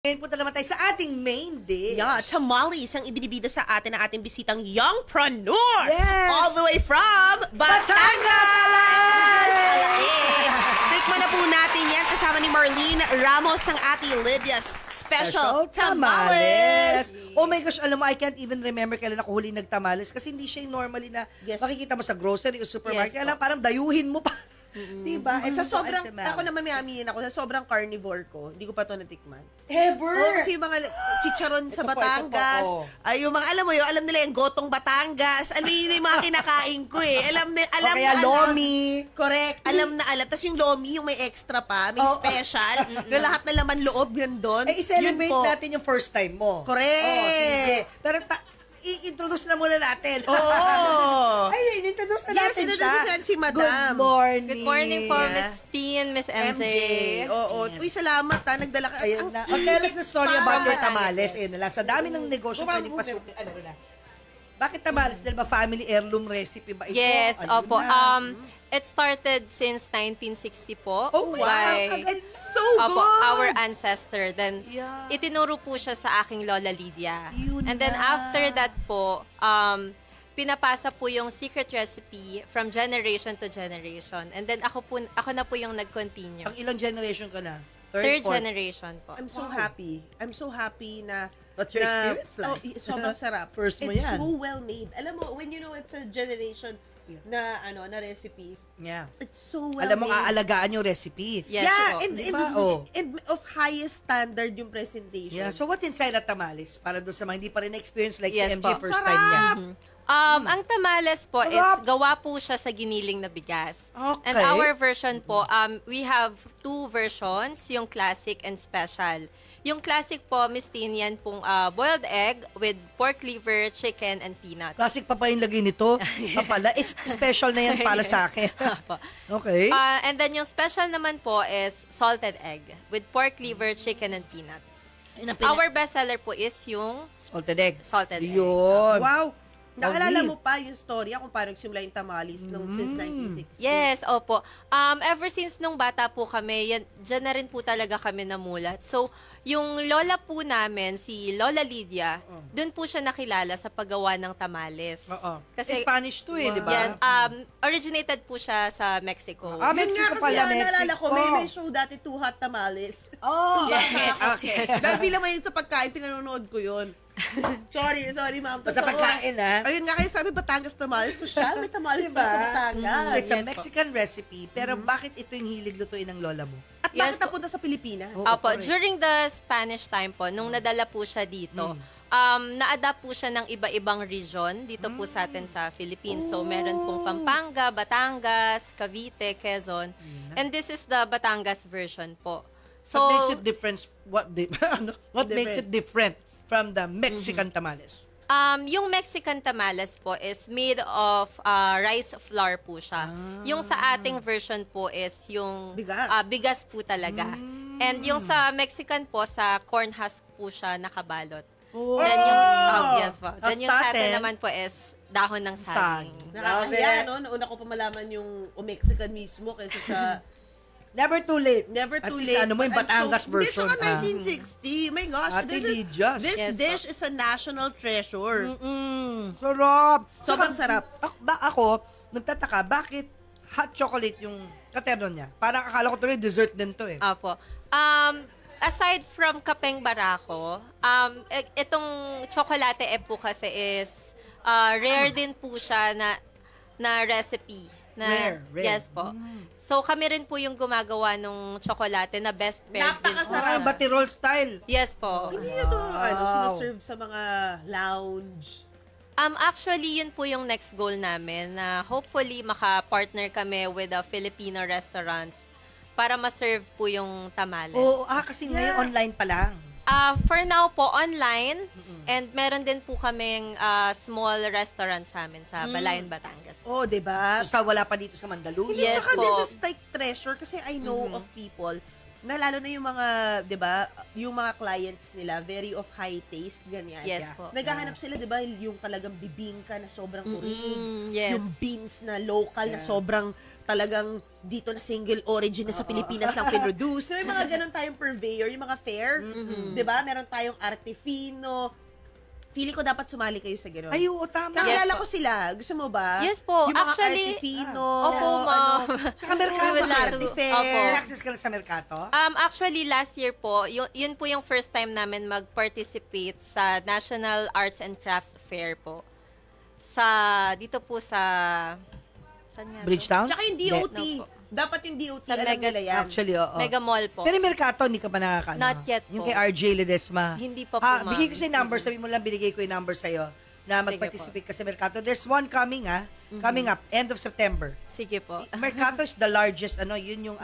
Ngayon punta naman tayo sa ating main dish. Yeah, tamales ang ibinibida sa atin ng ating bisitang youngpreneur. Yes! All the way from Batangas! Tikman na po natin yan kasama ni Marlene Ramos ng Ate Lydia's Special Tamales. Oh my gosh, alam mo, I can't even remember kailan ako huling nagtamales kasi hindi siya yung normally na makikita mo sa grocery o supermarket. Alam, parang dayuhin mo pa. Diba? Sa sobrang, ako naman may aminin ako, sa sobrang carnivore ko, hindi ko pa ito natikman. Ever? Oo, kasi yung mga chicharon sa Batangas, ay yung mga, alam mo yun, alam nila yung gotong Batangas, ano yun yung mga kinakain ko eh. Alam kaya lomi. Correct, alam na alam. Tapos yung lomi, yung may extra pa, may special, na lahat na laman loob yan doon. I-celebrate natin yung first time mo. Correct. Pero i-introduce na muna natin. Oo. Ay, i-introduce na natin siya. Yes, si Madam. Good morning. Good morning po, Miss T and Miss MJ. Oo. Uy, salamat ha. Nagdala ka. Ayun na. Tell us the story about your tamales. Ayun na lang. Sa dami ng negosyo pwedeng pasukin. Ano na? Bakit tamales? Dahil ba family heirloom recipe ba ito? Yes, opo. It started since 1960 po. Oh, wow. It's so Opo, good. our ancestor. Then, itinuro po siya sa aking Lola Lydia. And then, after that po, pinapasa po yung secret recipe from generation to generation. And then, ako na po yung nag-continue. Ang ilang generation ka na? Third generation po. I'm so happy. I'm so happy na what's your experience like? Sobrang sarap. First mo it's yan. so well made. Alam mo, when you know it's a generation na recipe. Yeah. It's so well Alam mo, made. aalagaan yung recipe. Yes, Yeah, po. and of highest standard yung presentation. Yeah. So what's inside a tamales? Para doon sa mga hindi pa rin na-experience like Yes si MJ po. first time niya. Ang tamales po is gawa po siya sa giniling na bigas. Okay. And our version po, we have two versions, yung classic and special. Yung classic po, Miss Tin, yan pong boiled egg with pork liver, chicken, and peanuts. Classic pa yung lagay nito. Pala, it's special na yan para sa akin. Okay. And then yung special naman po is salted egg with pork liver, chicken, and peanuts. Our bestseller po is yung Salted egg. salted egg. Yun. Wow! Naalala mo pa yung storya kung paano nagsimula yung tamales since 1960? Yes, opo. Ever since nung bata po kami, dyan na rin po talaga kami namulat. So, yung lola po namin, si Lola Lydia, dun po siya nakilala sa paggawa ng tamales. Kasi Spanish to eh, di ba? Yes, originated po siya sa Mexico. Mexico pala, Mexico. Naalala ko, may show dati, Too Hot Tamales. Okay. Dahil bilang mahilig sa pagkain, pinanonood ko yun. Sorry, ma'am. Sa pagkain, ha? Ayun nga, kaya sabi Batangas tamales. Social, may tamales ba sa Batangas? So, it's a Mexican recipe, pero bakit ito yung hilig lutuin ng lola mo? At bakit napunta sa Pilipinas? Opo, during the Spanish time po, nung nadala po siya dito, na-adapt po siya ng iba-ibang region dito po sa atin sa Philippines. So, meron pong Pampanga, Batangas, Cavite, Quezon. And this is the Batangas version po. So, What makes it different? What makes it different from the Mexican tamales? Yung Mexican tamales po is made of rice flour po siya. Yung sa ating version po is yung bigas po talaga. And yung sa Mexican po, sa corn husk po siya nakabalot. Then yung, yes po. Then yung sa atin naman po is dahon ng saging. Nakakahiya, no? Nauna ko pa malaman yung Mexican mismo kaysa sa... Never too late. Never too At least, late. ano mo yung Batangas version. Hindi, saka 1960. My gosh, this dish is a national treasure. Sarap. Sobrang sarap. Ako, nagtataka, bakit hot chocolate yung katerno niya? Parang akala ko tuloy dessert din to eh. Opo. Aside from kapeng barako, itong chocolate po kasi is rare din po siya na recipe. Rare. Yes po. So, kami rin po yung gumagawa ng tsokolate na best paired din po. Parang batirol style. Yes po. Hindi nyo ito sinaserve sa mga lounge. Actually, yun po yung next goal namin na hopefully maka-partner kami with the Filipino restaurants para ma-serve po yung tamales. Kasi ngayon online pa lang. For now po, online. And meron din po kaming small restaurant sa amin sa Balayan, Batangas. Oh, diba? So, wala pa dito sa Mandaluyong. Hindi, Yes tsaka po. this is like treasure kasi I know of people na lalo na yung mga, diba, yung mga clients nila, very of high taste, ganyan. Yes po. Naghahanap sila, diba, yung talagang bibingka na sobrang turig. Yes. Yung beans na local na sobrang talagang dito na single origin na sa Pilipinas lang pinroduce. May mga ganun tayong purveyor, yung mga fair. 'Di ba? Meron tayong Artifino. Feeling ko dapat sumali kayo sa gano'n. Ay, oo, tama. Kakilala ko sila. Gusto mo ba? Yes po. Yung mga Actually, Artifino. opo, ma'am. Saka Mercato, We would love to- Artifair. Opo. May access ka na sa Mercato? Actually, last year po, yun po yung first time namin mag-participate sa National Arts and Crafts Fair po. Dito po sa... Saan nga to? Bridgetown? Tsaka yung DOT. No po. Dapat yung DOT, Sa alam Mega- nila yan. Actually, oo. Mega Mall po. Pero yung Mercato, hindi ka pa nakakano? Not yet Yung po. kay RJ Ledesma. Hindi pa po, Ha, ma'am. bigay ko sa number, sabi mo lang, binigay ko yung number sa'yo na mag-participate ka sa Mercato. There's one coming, coming up, end of September. Sige po. Mercato is the largest, yun yung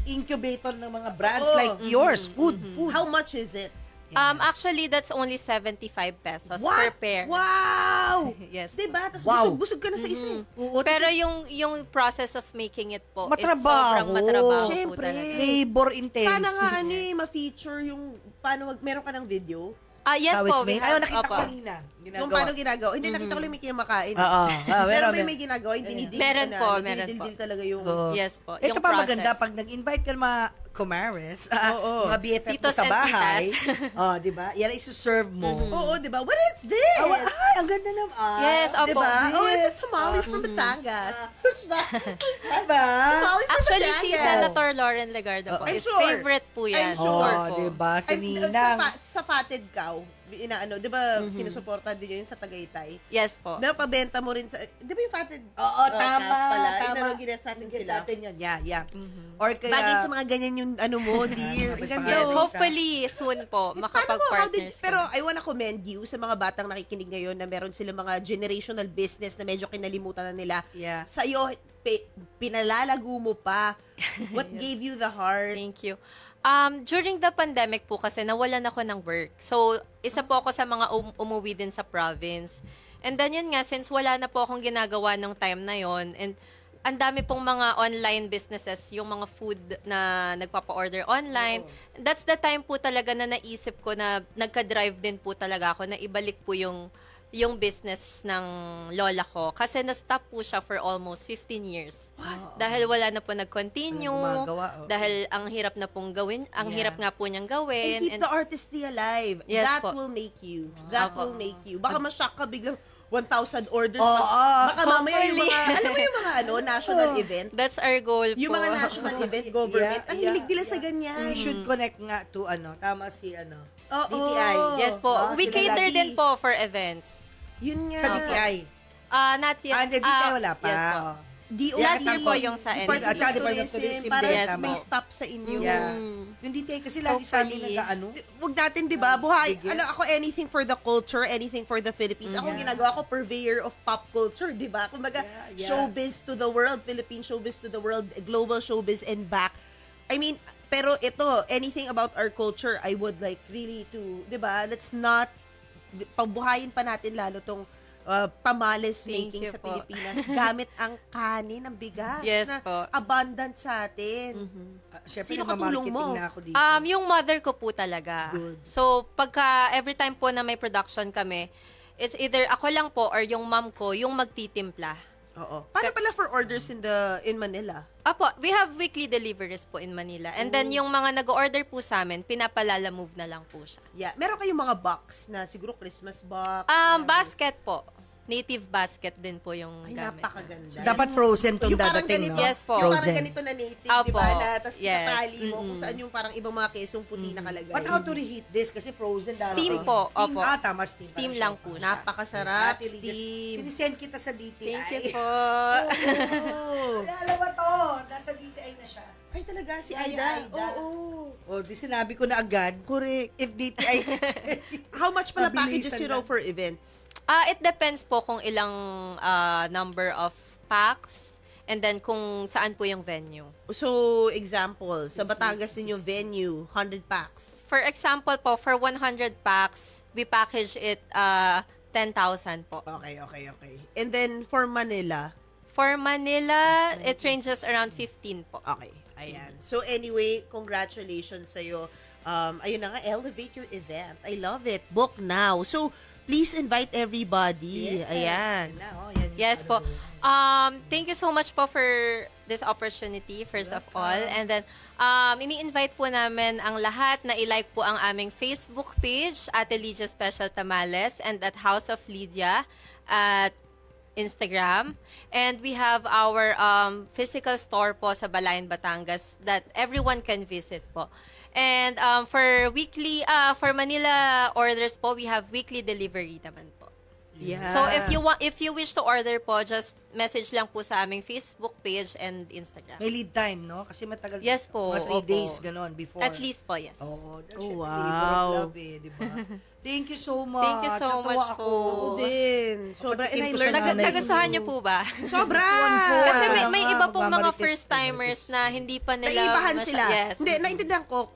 incubator ng mga brands like yours, food. How much is it? Actually, that's only 75 pesos What? per pair. Wow! Yes. Diba? Tapos Wow. busog ka na sa isa. Oo, Pero yung process of making it po is Matrabaho. sobrang matrabaho po Syempre. talaga. labor intensive. Sana nga ma-feature yung paano meron ka ng video. Yes How po. it's made. we have- Ayaw, nakita ko opo. kanina. Kung paano ginagawa. Hindi, nakita ko lang may kinamakain. Oo. Pero may ginagawa, yung dinidil Meron ka na. po, ano, meron dinidil po. talaga yung... Yes po. Ito yung pa process. maganda, pag nag-invite ka ng mga kumares, mga BFF mo Titos sa and bahay, titas. di ba? Yan isi-serve mo. Oo, di ba? What is this? Ay, ang ganda naman. Yes, Di opo. ba? Oh, it's a Yes. tamales from Batangas. Diba? Tamales from Actually, si Batangas. Senator Lauren Legarda po I'm is sure. favorite po yan. I'm sure. Oh, diba? Si Ay, Ninang. sa Fatted Cow, inaano, di ba, sinusuporta din yun sa Tagaytay? Yes po. Napabenta mo rin sa, di ba yung Fatted Oo, tama. Cow pala? Tama. Inano, gines natin Guess sila. natin yun. Yeah. Or kaya... Bagay sa mga ganyan yung ano mo, dear. Maganda. Yes, Yes, hopefully soon po Paano mo, makapag-partners. pero I wanna commend you sa mga batang nakikinig ngayon na meron sila mga generational business na medyo kinalimutan na nila. Yeah. Sa iyo, pinalalago mo pa. What gave you the heart? Thank you. During the pandemic po kasi nawalan ako ng work. So, isa po ako sa mga umuwi din sa province. And then yun nga, since wala na po akong ginagawa nung time na yon, and ang dami pong mga online businesses, yung mga food na nagpapa-order online. That's the time po talaga na naisip ko na nagka-drive din po talaga ako na ibalik po yung business ng lola ko. Kasi na-stop po siya for almost 15 years. Dahil wala na po nag-continue. Gumagawa, Dahil ang hirap na pong gawin. Ang hirap nga po niyang gawin. And keep the artistry alive. Yes That po. will make you. That will make you. Baka ma-shock ka biglang 1,000 orders. Oo. Baka mamaya yung Hopefully. mga, alam mo yung mga national event? That's our goal po. Yung mga national event, government, ang hilig nila sa We ganyan. should connect nga to tama si Oo. DTI. Yes po. We sila cater lagi. din po for events. Yun nga. Sa DTI. Not yet. Hindi DTI wala pa. Yes po. Oh. DOT. Last year po yung sa Department At saka of Department of Tourism Para din, Yes may po. stop sa inyo. Yeah. Yung DTI kasi lagi sa amin Hopefully. Huwag natin, di ba? Buhay. Biggest. Ako, anything for the culture, anything for the Philippines. Ako, ginagawa ko purveyor of pop culture, di ba? Kumbaga, Yeah. showbiz to the world, Philippine showbiz to the world, global showbiz and back. I mean, pero ito, anything about our culture, I would like really to, di ba? Let's not, pabuhayin pa natin lalo tong pamales Thank making you sa po. Pilipinas gamit ang kanin ng bigas Yes na po. abundant sa atin. Siyempre, Sino katulong mo? na ako dito. Yung mother ko po talaga. So, pagka every time po na may production kami, it's either ako lang po or yung mom ko yung magtitimpla. Oo. Paano pala for orders in Manila? Apo, we have weekly deliveries po in Manila. And then yung mga nag-order po sa amin, pinapalala move na lang po siya. Yeah. Meron kayong mga box na siguro Christmas box. Basket po. Native basket din po yung Ay, gamit. napakaganda. Dapat frozen tong Yung parang dadating, ganito, no? Yes po. Yung parang Frozen. ganito na native, Apo. di ba? Na, tapos Yes. itatali mo kung saan yung parang ibang mga kesong puti nakalagay. But how to reheat this? Kasi frozen darating. Steam po, Steam, opo. tama, steam. Steam Parang lang siya. po siya. Napakasarap, Ate Ligas, steam. sinisend kita sa DTI. Thank you po. Alam mo to, nasa DTI na siya. Ay, talaga, si Ay, Aida. Aida. Oo. O, di sinabi ko na agad. Correct. If DTI, How much pala Mabilisan packages you lang. know for events? It depends po kung ilang number of packs and then kung saan po yung venue. So, example, sa Batangas din yung venue, 100 packs. For example po, for 100 packs, we package it 10,000 po. Okay. And then, for Manila, For Manila, it ranges around 15 po. okay. Ayan. So, anyway, congratulations sa'yo. ayun na nga, elevate your event. I love it. Book now. So, please invite everybody. Yes. Ayan. Yes po. Thank you so much po for this opportunity, first of all. And then, ini-invite po namin ang lahat na i-like po ang aming Facebook page, Ate Lydia Special Tamales, and at House of Lydia at Instagram. And we have our physical store po sa Balayan, Batangas that everyone can visit po. And for Manila orders po, we have weekly delivery naman po. Yeah. So if you wish to order po, just message lang po sa aming Facebook page and Instagram. May lead time, no? Kasi matagal. Yes po. Mga 3 days, ganon, before. At least po, yes. Oh, that's wow. labor of love eh, di ba? Thank you so much. Thank you so Natuwa much ako. po. Ako din. Sobra. And I learned Nagustuhan niyo po ba? Sobra! Kasi may Nga, iba pong mga magmamarites, first-timers na hindi pa nila... Naibahan sila. Yes. Hindi, naintindihan ko,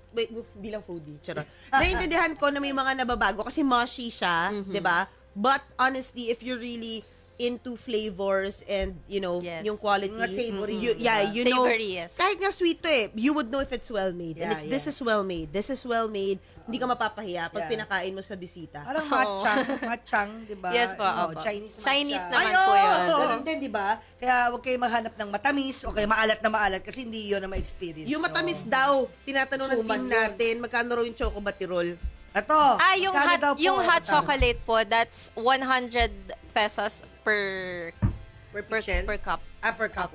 bilang foodie, charot. Naintindihan ko na may mga nababago kasi mushy siya, di ba? But honestly, if you're really into flavors and, you know, Yes. yung quality. Mga savory. You know, Savory, yes. kahit nga sweet to you would know if it's well-made. And Yeah, this is well-made. This is well-made. Hindi ka mapapahiya pag Yeah. pinakain mo sa bisita. Parang matchang, di ba? Yes po, No, opo. Chinese Chinese matcha. naman po yun. Ganun din, di ba? Kaya huwag kayo maghanap ng matamis o kaya maalat na maalat kasi hindi yun ang ma-experience. Yung matamis daw, tinatanong ng Suman team yun. natin, magkano raw yung choco batirol? Ito. Yung magkano daw hot, po? yung hot Ito. chocolate po, that's 100 pesos per Per pichel? per cup. Per cup.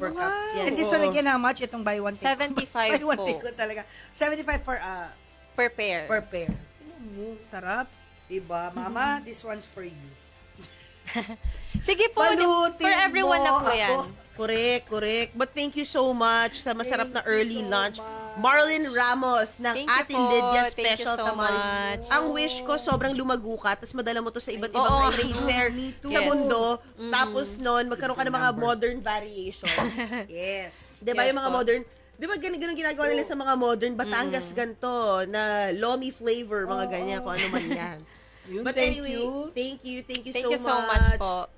Yes. And this one again, how much? Itong buy one take. 75 Buy one po. take ko talaga. 75 for Per pair. per pair. Sarap. Diba? Mama, this one's for you. Sige po, Balutin for everyone mo na po ako. yan. Correct. But thank you so much sa masarap na Thank you early so lunch. much. Marlon Ramos ng Thank you Ate po. Lydia Thank you Special so Tamales. much. Ang wish ko, sobrang lumago ka, tapos madala mo to sa iba't ibang Oo. trade fair Me too. sa Yes. mundo. Tapos nun, magkaroon ka ng mga modern variations. Yes. Di ba Yes yung mga po. modern, di ba ganun ginagawa nila sa mga modern, Batangas ganto, na lomi flavor, mga ganyan, kung ano man yan. Yun, But thank anyway, you. thank you Thank you so much po.